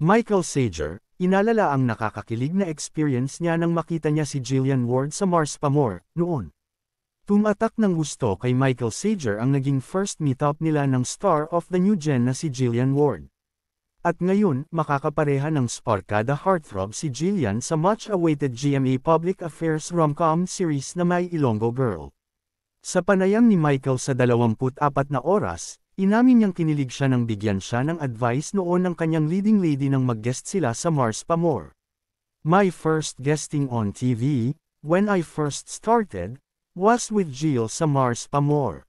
Michael Sager, inalala ang nakakakilig na experience niya nang makita niya si Jillian Ward sa Mars Pamor, noon. Tumatak ng gusto kay Michael Sager ang naging first meetup nila ng star of the new gen na si Jillian Ward. At ngayon, makakapareha ng sparkada heartthrob si Jillian sa much-awaited GMA Public Affairs rom-com series na My Ilonggo Girl. Sa panayam ni Michael sa 24 na oras, inamin niyang kinilig siya nang bigyan siya ng advice noon ng kanyang leading lady nang mag-guest sila sa Mars Pamor. My first guesting on TV, when I first started, was with Jill sa Mars Pamor.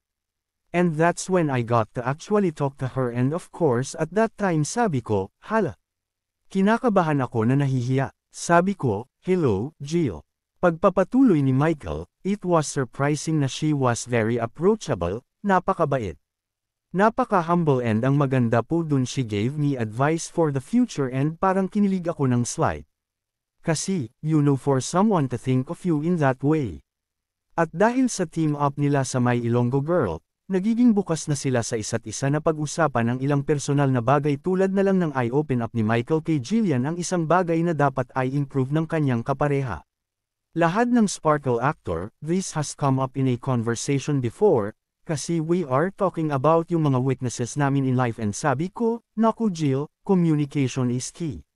And that's when I got to actually talk to her and of course at that time sabi ko, hala. Kinakabahan ako na nahihiya. Sabi ko, hello, Jill. Pagpapatuloy ni Michael, it was surprising na she was very approachable, napakabait. Napaka-humble and ang maganda po dun she gave me advice for the future and parang kinilig ako ng slight. Kasi, you know for someone to think of you in that way. At dahil sa team up nila sa My Ilonggo Girl, nagiging bukas na sila sa isa't isa na pag-usapan ang ilang personal na bagay tulad na lang ng eye-open up ni Michael kay Jillian ang isang bagay na dapat ay improve ng kanyang kapareha. Lahad ng Sparkle actor, this has come up in a conversation before, kasi we are talking about yung mga weaknesses namin in life and sabi ko, naku Jill, communication is key.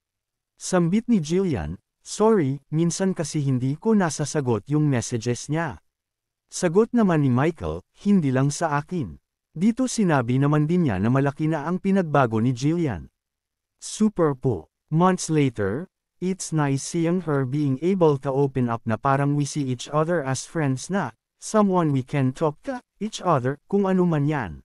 Sambit ni Jillian, sorry, minsan kasi hindi ko nasasagot yung messages niya. Sagot naman ni Michael, hindi lang sa akin. Dito sinabi naman din niya na malaki na ang pinagbago ni Jillian. Super po. Months later, it's nice seeing her being able to open up na parang we see each other as friends na, someone we can talk to each other, kung ano man yan.